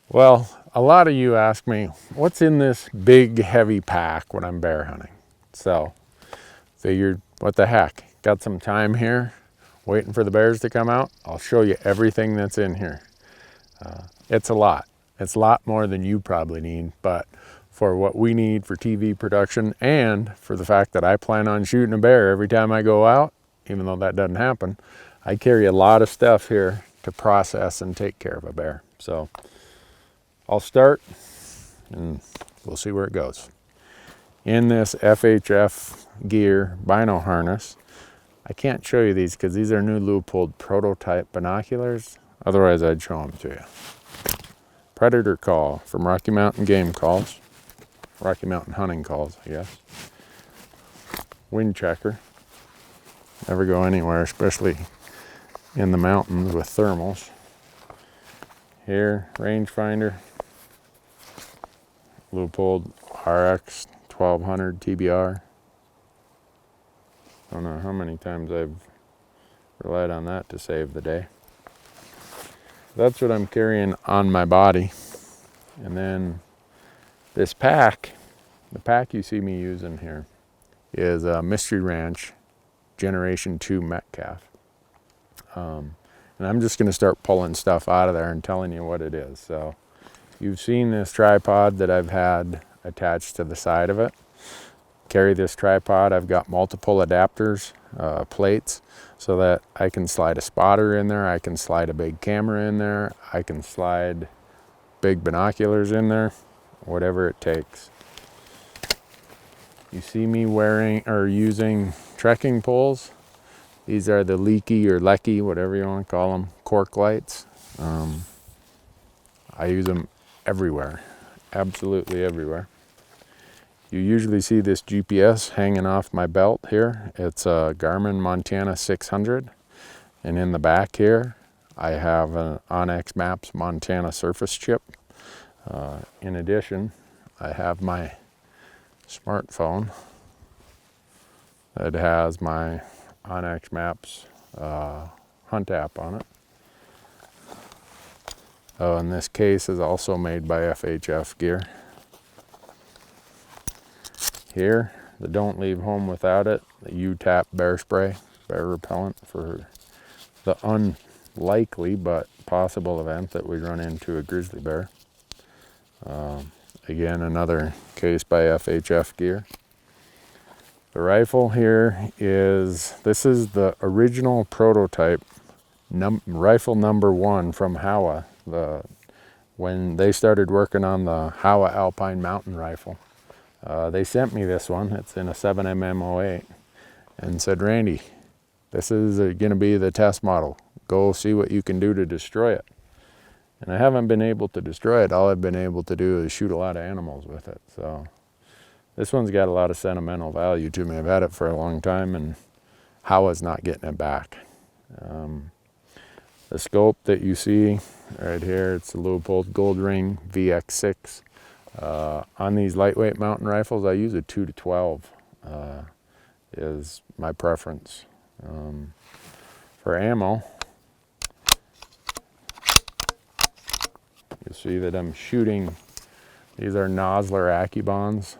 Well, a lot of you ask me, what's in this big heavy pack when I'm bear hunting? So figured, what the heck, got some time here waiting for the bears to come out. I'll show you everything that's in here. It's a lot. It's a lot more than you probably need, but for what we need for TV production and for the fact that I plan on shooting a bear every time I go out, even though that doesn't happen, I carry a lot of stuff here to process and take care of a bear. So I'll start and we'll see where it goes. In this FHF gear bino harness, I can't show you these because these are new Leupold prototype binoculars. Otherwise I'd show them to you. Predator call from Rocky Mountain Game Calls. Rocky Mountain Hunting Calls, I guess. Wind checker. Never go anywhere, especially in the mountains with thermals. Here, rangefinder. Leupold RX 1200 TBR. Don't know how many times I've relied on that to save the day. That's what I'm carrying on my body. And then this pack, the pack you see me using here, is a Mystery Ranch Generation 2 Metcalf. And I'm just going to start pulling stuff out of there and telling you what it is. So you've seen this tripod that I've had attached to the side of it. Carry this tripod. I've got multiple adapters, plates, so that I can slide a spotter in there. I can slide a big camera in there. I can slide big binoculars in there, whatever it takes. You see me wearing or using trekking poles. These are the leaky or lecky, whatever you want to call them, cork lights. I use them everywhere, absolutely everywhere. You usually see this GPS hanging off my belt here. It's a Garmin Montana 600. And in the back here, I have an Onyx Maps Montana surface chip. In addition, I have my smartphone that has my Onyx Maps hunt app on it. Oh, and this case is also made by FHF Gear. Here, the Don't Leave Home Without It, the UTAP bear spray, bear repellent for the unlikely but possible event that we run into a grizzly bear. Again, another case by FHF Gear. The rifle here this is the original prototype rifle number 1 from Howa. When they started working on the Howa Alpine Mountain Rifle. They sent me this one. It's in a 7mm 08 and said, Randy, this is going to be the test model. Go see what you can do to destroy it. And I haven't been able to destroy it. All I've been able to do is shoot a lot of animals with it. So this one's got a lot of sentimental value to me. I've had it for a long time and Howa's not getting it back. The scope that you see right here, it's a Leupold Gold Ring VX6. On these lightweight mountain rifles, I use a 2-12 is my preference. For ammo, you see that I'm shooting, these are Nosler Accubons.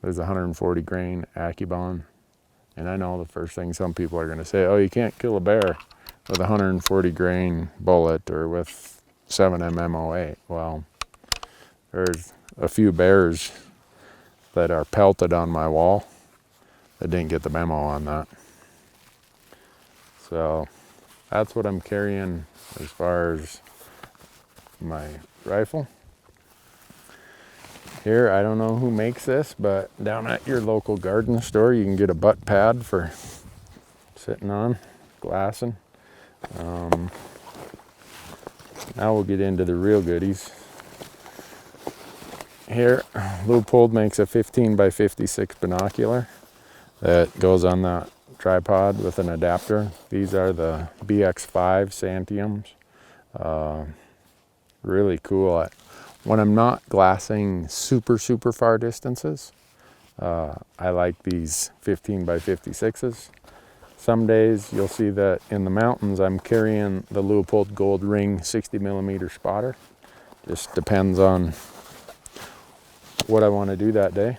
There's a 140 grain Accubon. And I know the first thing some people are going to say, oh, you can't kill a bear with a 140 grain bullet or with 7mm 08. Well, there's a few bears that are pelted on my wall that didn't get the memo on that. So that's what I'm carrying as far as my rifle. Here, I don't know who makes this, but down at your local garden store, you can get a butt pad for sitting on, glassing. Now we'll get into the real goodies. Here, Leupold makes a 15x56 binocular that goes on the tripod with an adapter. These are the BX5 Santiums. Really cool. When I'm not glassing super far distances, I like these 15x56s. Some days you'll see that in the mountains I'm carrying the Leupold Gold Ring 60mm spotter. Just depends on what I want to do that day.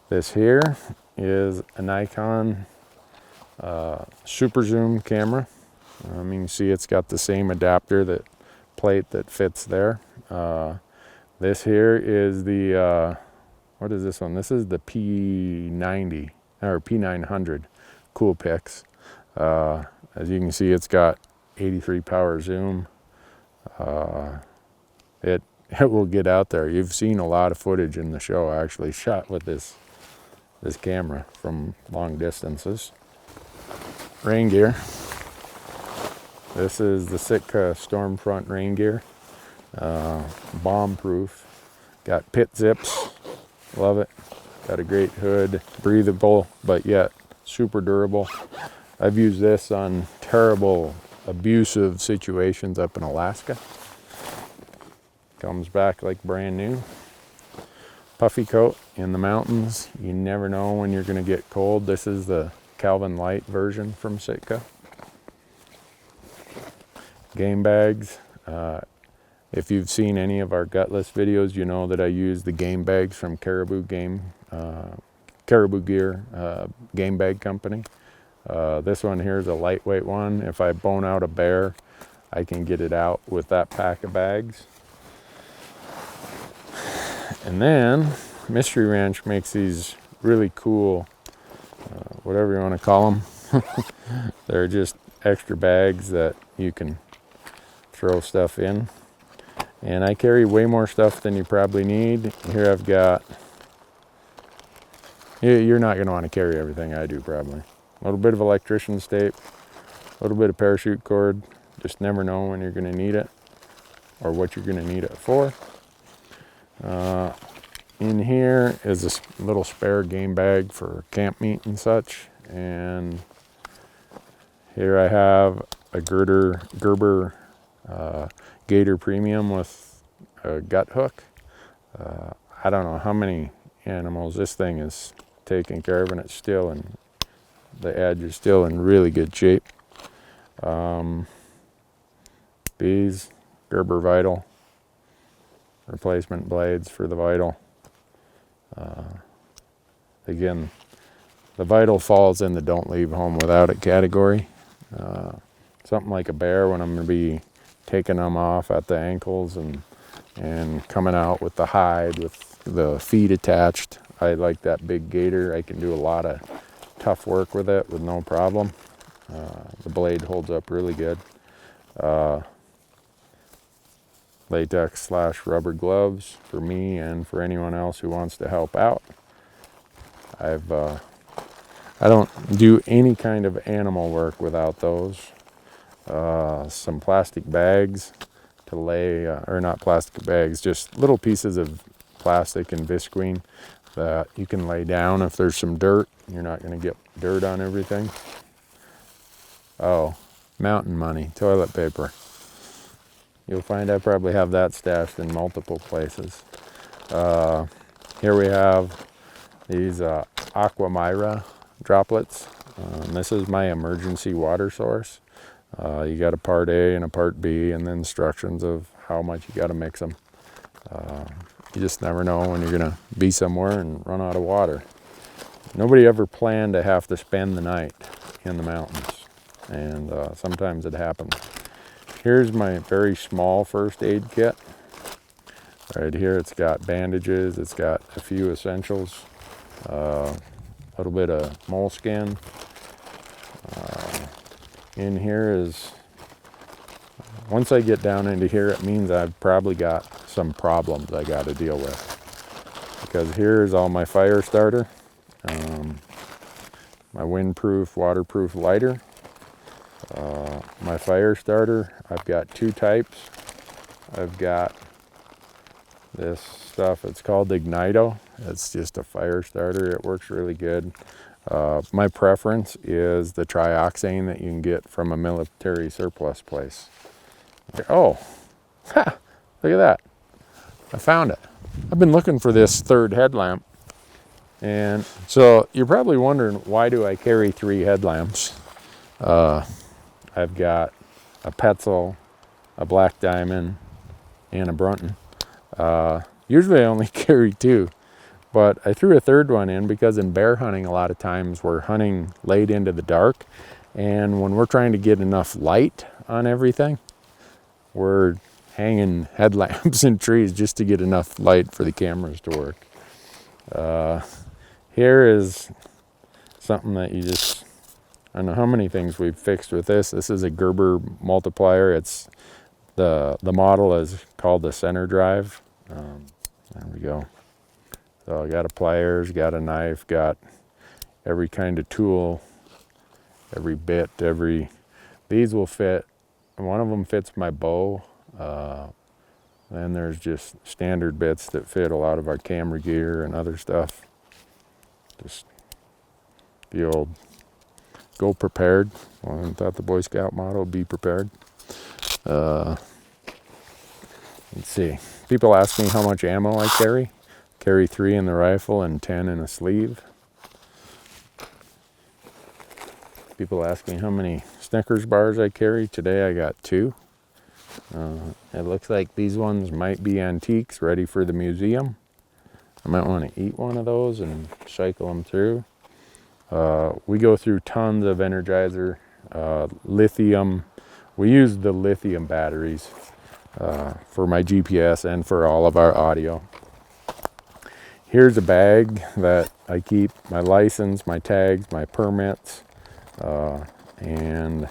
This here is a Nikon super zoom camera. You can see it's got the same adapter, that plate that fits there. This here is the, what is this one? This is the P90 or P900 Coolpix. As you can see, it's got 83 power zoom. It will get out there. You've seen a lot of footage in the show actually shot with this camera from long distances. Rain gear. This is the Sitka Stormfront rain gear. Bomb proof. Got pit zips. Love it. Got a great hood. Breathable, but yet super durable. I've used this on terrible abusive situations up in Alaska. Comes back like brand new. Puffy coat in the mountains. You never know when you're going to get cold. This is the Calvin Light version from Sitka. Game bags. If you've seen any of our gutless videos, you know that I use the game bags from Caribou Gear game bag company. This one here is a lightweight one. If I bone out a bear, I can get it out with that pack of bags. And then Mystery Ranch makes these really cool, whatever you want to call them. They're just extra bags that you can throw stuff in. And I carry way more stuff than you probably need. Here I've got, you're not going to want to carry everything I do probably. A little bit of electrician's tape, a little bit of parachute cord. Just never know when you're going to need it or what you're going to need it for. In here is a little spare game bag for camp meat and such. And here I have a Gerber Gator Premium with a gut hook. I don't know how many animals this thing is taking care of, and it's still in, the edge is still in really good shape. These Gerber Vital replacement blades for the Vital. Again, the Vital falls in the don't leave home without it category. Something like a bear, when I'm going to be taking them off at the ankles and coming out with the hide with the feet attached. I like that big gator. I can do a lot of tough work with it with no problem. The blade holds up really good. Latex / rubber gloves for me and for anyone else who wants to help out. I don't do any kind of animal work without those. Some plastic bags to lay, or not plastic bags, just little pieces of plastic and visqueen that you can lay down if there's some dirt. You're not going to get dirt on everything. Oh, mountain money, toilet paper. You'll find I probably have that stashed in multiple places. Here we have these Aqua Myra droplets. This is my emergency water source. You got a part A and a part B, and the instructions of how much you got to mix them. You just never know when you're going to be somewhere and run out of water. Nobody ever planned to have to spend the night in the mountains, and sometimes it happens. Here's my very small first aid kit. Right here it's got bandages, it's got a few essentials, a little bit of moleskin. In here is, once I get down into here, it means I've probably got some problems I got to deal with. Because here's all my fire starter, my windproof, waterproof lighter, my fire starter. I've got two types. I've got this stuff, it's called Ignito. It's just a fire starter. It works really good. My preference is the trioxane that you can get from a military surplus place. Oh, ha, look at that. I found it. I've been looking for this third headlamp And so you're probably wondering, why do I carry 3 headlamps? I've got a Petzl, a Black Diamond, and a Brunton. Usually I only carry 2, but I threw a 3rd one in because in bear hunting, a lot of times we're hunting late into the dark, and when we're trying to get enough light on everything, we're hanging headlamps in trees just to get enough light for the cameras to work. Here is something that you just, I don't know how many things we've fixed with this. This is a Gerber Multiplier. It's the model is called the center drive. There we go. So I got a pliers, got a knife, got every kind of tool, every bit, these will fit. One of them fits my bow. Then there's just standard bits that fit a lot of our camera gear and other stuff. Just the old go prepared. Well, I thought the Boy Scout motto, be prepared. Let's see. People ask me how much ammo I carry. Carry 3 in the rifle and 10 in a sleeve. People ask me how many Snickers bars I carry. Today I got 2. It looks like these ones might be antiques, ready for the museum. I might want to eat one of those and cycle them through. We go through tons of Energizer, lithium. We use the lithium batteries for my GPS and for all of our audio. Here's a bag that I keep my license, my tags, my permits, and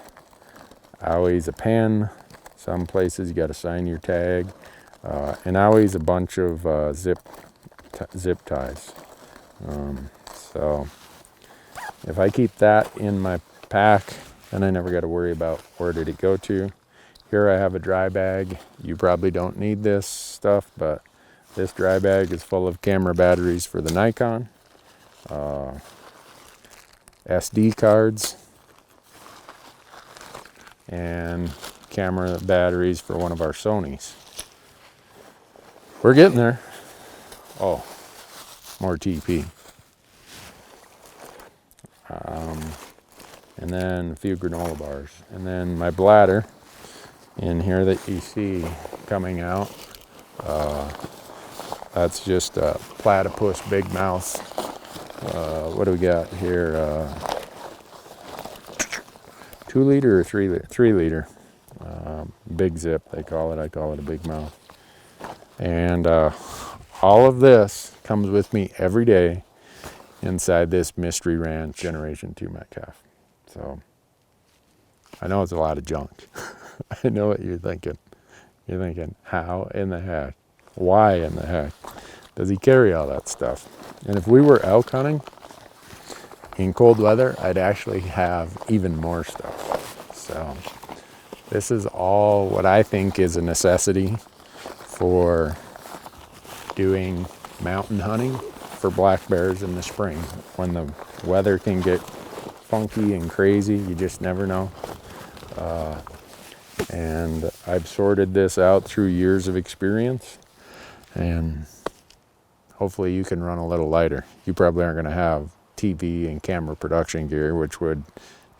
always a pen. Some places you got to sign your tag, and always a bunch of zip ties. So if I keep that in my pack, then I never got to worry about where did it go to. Here I have a dry bag. You probably don't need this stuff, but this dry bag is full of camera batteries for the Nikon, SD cards, and camera batteries for one of our Sonys. We're getting there. Oh, more TP. And then a few granola bars. And then my bladder in here that you see coming out. That's just a platypus big mouth. What do we got here? 2 liter or 3 liter? 3 liter. Big zip, they call it. I call it a big mouth. And all of this comes with me every day inside this Mystery Ranch Generation 2 Metcalf. So I know it's a lot of junk. I know what you're thinking. You're thinking, how in the heck? Why in the heck does he carry all that stuff? And if we were elk hunting in cold weather, I'd actually have even more stuff. So this is all what I think is a necessity for doing mountain hunting for black bears in the spring. When the weather can get funky and crazy, you just never know. And I've sorted this out through years of experience, and hopefully you can run a little lighter. You probably aren't going to have TV and camera production gear, which would,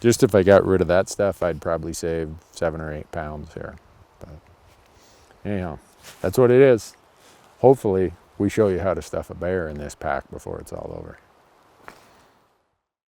just if I got rid of that stuff, I'd probably save 7 or 8 pounds here. But anyhow, that's what it is. Hopefully we show you how to stuff a bear in this pack before it's all over.